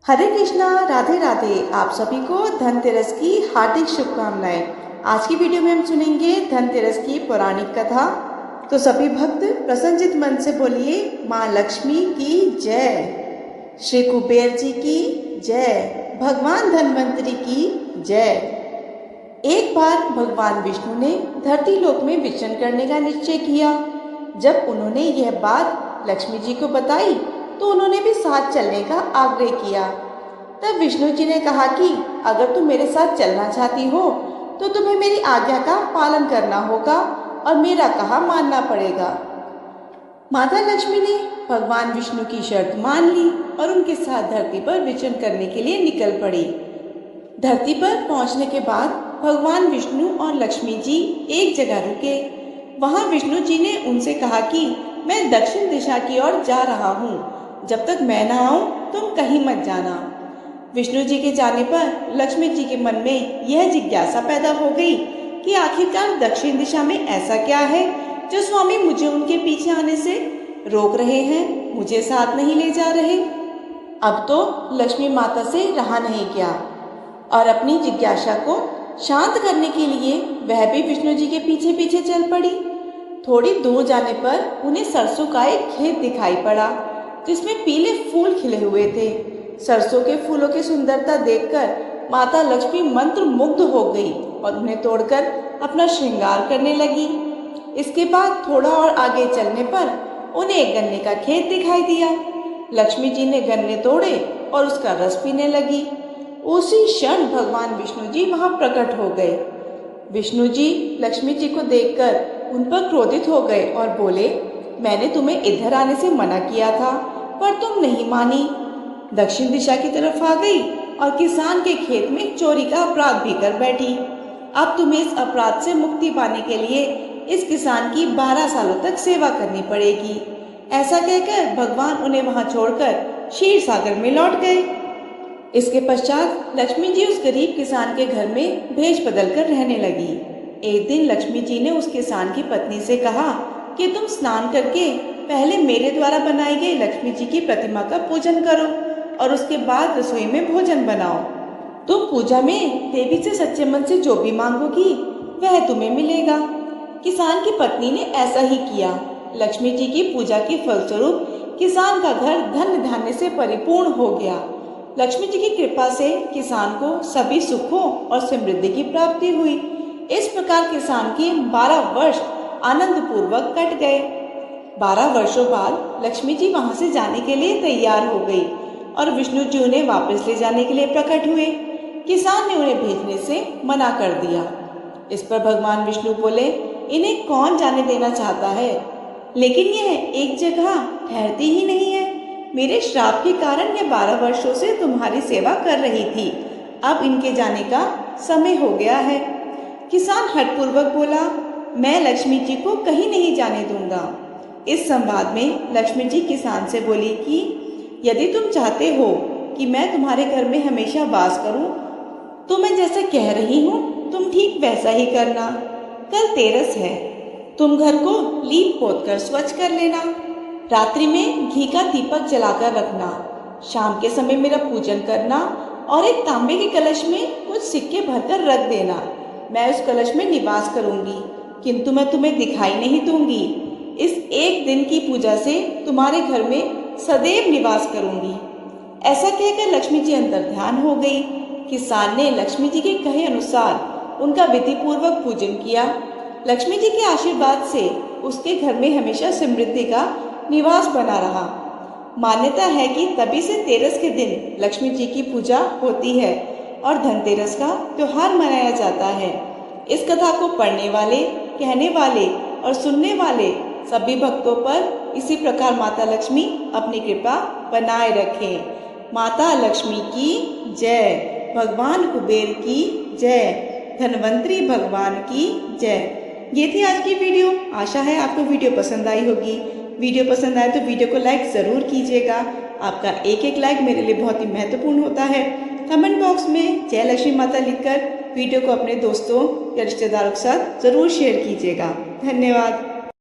हरे कृष्णा, राधे राधे। आप सभी को धनतेरस की हार्दिक शुभकामनाएं। आज की वीडियो में हम सुनेंगे धनतेरस की पौराणिक कथा। तो सभी भक्त प्रसन्नचित मन से बोलिए माँ लक्ष्मी की जय, श्री कुबेर जी की जय, भगवान धन्वंतरी की जय। एक बार भगवान विष्णु ने धरती लोक में विचरण करने का निश्चय किया। जब उन्होंने यह बात लक्ष्मी जी को बताई तो उन्होंने भी साथ चलने का आग्रह किया। तब विष्णु जी ने कहा कि अगर तुम मेरे साथ चलना चाहती हो तो तुम्हें मेरी आज्ञा का पालन करना होगा और मेरा कहा मानना पड़ेगा। माता लक्ष्मी ने भगवान विष्णु की शर्त मान ली और उनके साथ धरती पर विचरण करने के लिए निकल पड़ी। धरती पर पहुंचने के बाद भगवान विष्णु और लक्ष्मी जी एक जगह रुके। वहां विष्णु जी ने उनसे कहा कि मैं दक्षिण दिशा की ओर जा रहा हूँ, जब तक मैं ना आऊं तुम कहीं मत जाना। विष्णु जी के जाने पर लक्ष्मी जी के मन में यह जिज्ञासा पैदा हो गई कि आखिरकार दक्षिण दिशा में ऐसा क्या है जो स्वामी मुझे उनके पीछे आने से रोक रहे हैं, मुझे साथ नहीं ले जा रहे। अब तो लक्ष्मी माता से रहा नहीं गया और अपनी जिज्ञासा को शांत करने के लिए वह भी विष्णु जी के पीछे पीछे चल पड़ी। थोड़ी दूर जाने पर उन्हें सरसों का एक खेत दिखाई पड़ा जिसमें पीले फूल खिले हुए थे। सरसों के फूलों की सुंदरता देखकर माता लक्ष्मी मंत्र मुग्ध हो गई और उन्हें तोड़कर अपना श्रृंगार करने लगी। इसके बाद थोड़ा और आगे चलने पर उन्हें एक गन्ने का खेत दिखाई दिया। लक्ष्मी जी ने गन्ने तोड़े और उसका रस पीने लगी। उसी क्षण भगवान विष्णु जी वहां प्रकट हो गए। विष्णु जी लक्ष्मी जी को देखकर उन पर क्रोधित हो गए और बोले, मैंने तुम्हें इधर आने से मना किया था पर तुम नहीं मानी, दक्षिण दिशा की तरफ आ गई और किसान के खेत में चोरी का अपराध भी कर बैठी। अब तुम्हें इस अपराध से मुक्ति पाने के लिए इस किसान की 12 सालों तक सेवा करनी पड़ेगी। ऐसा कहकर भगवान उन्हें वहां छोड़कर क्षीर सागर में लौट गए। इसके पश्चात लक्ष्मी जी उस गरीब किसान के घर में भेष बदल कर रहने लगी। एक दिन लक्ष्मी जी ने उस किसान की पत्नी से कहा कि तुम स्नान करके पहले मेरे द्वारा बनाई गई लक्ष्मी जी की प्रतिमा का पूजन करो और उसके बाद रसोई में भोजन बनाओ। तुम पूजा में देवी से सच्चे मन से जो भी मांगोगी वह तुम्हें मिलेगा। किसान की पत्नी ने ऐसा ही किया। लक्ष्मी जी की पूजा के फलस्वरूप किसान का घर धन धान्य से परिपूर्ण हो गया। लक्ष्मी जी की कृपा से किसान को सभी सुखों और समृद्धि की प्राप्ति हुई। इस प्रकार किसान के 12 वर्ष आनंद पूर्वक कट गए। 12 वर्षों बाद लक्ष्मी जी वहां से जाने के लिए तैयार हो गई और विष्णु जी उन्हें वापस ले जाने के लिए प्रकट हुए। किसान ने उन्हें भेजने से मना कर दिया। इस पर भगवान विष्णु बोले, इन्हें कौन जाने देना चाहता है, लेकिन यह एक जगह ठहरती ही नहीं है। मेरे श्राप के कारण यह 12 वर्षों से तुम्हारी सेवा कर रही थी, अब इनके जाने का समय हो गया है। किसान हठपूर्वक बोला, मैं लक्ष्मी जी को कहीं नहीं जाने दूंगा। इस संवाद में लक्ष्मी जी किसान से बोली कि यदि तुम चाहते हो कि मैं तुम्हारे घर में हमेशा वास करूं, तो मैं जैसा कह रही हूं तुम ठीक वैसा ही करना। कल तेरस है, तुम घर को लीप पोत कर स्वच्छ कर लेना। रात्रि में घी का दीपक जलाकर रखना। शाम के समय मेरा पूजन करना और एक तांबे के कलश में कुछ सिक्के भरकर रख देना। मैं उस कलश में निवास करूंगी, किंतु मैं तुम्हें दिखाई नहीं दूंगी। इस एक दिन की पूजा से तुम्हारे घर में सदैव निवास करूंगी। ऐसा कहकर लक्ष्मी जी अंतर ध्यान हो गई। किसान ने लक्ष्मी जी के कहे अनुसार उनका विधि पूर्वक पूजन किया। लक्ष्मी जी के आशीर्वाद से उसके घर में हमेशा समृद्धि का निवास बना रहा। मान्यता है कि तभी से तेरस के दिन लक्ष्मी जी की पूजा होती है और धनतेरस का त्योहार मनाया जाता है। इस कथा को पढ़ने वाले, कहने वाले और सुनने वाले सभी भक्तों पर इसी प्रकार माता लक्ष्मी अपनी कृपा बनाए रखें। माता लक्ष्मी की जय, भगवान कुबेर की जय, धन्वंतरी भगवान की जय। ये थी आज की वीडियो। आशा है आपको वीडियो पसंद आई होगी। वीडियो पसंद आए तो वीडियो को लाइक ज़रूर कीजिएगा। आपका एक एक लाइक मेरे लिए बहुत ही महत्वपूर्ण होता है। कमेंट बॉक्स में जय लक्ष्मी माता लिखकर वीडियो को अपने दोस्तों या रिश्तेदारों के साथ ज़रूर शेयर कीजिएगा। धन्यवाद।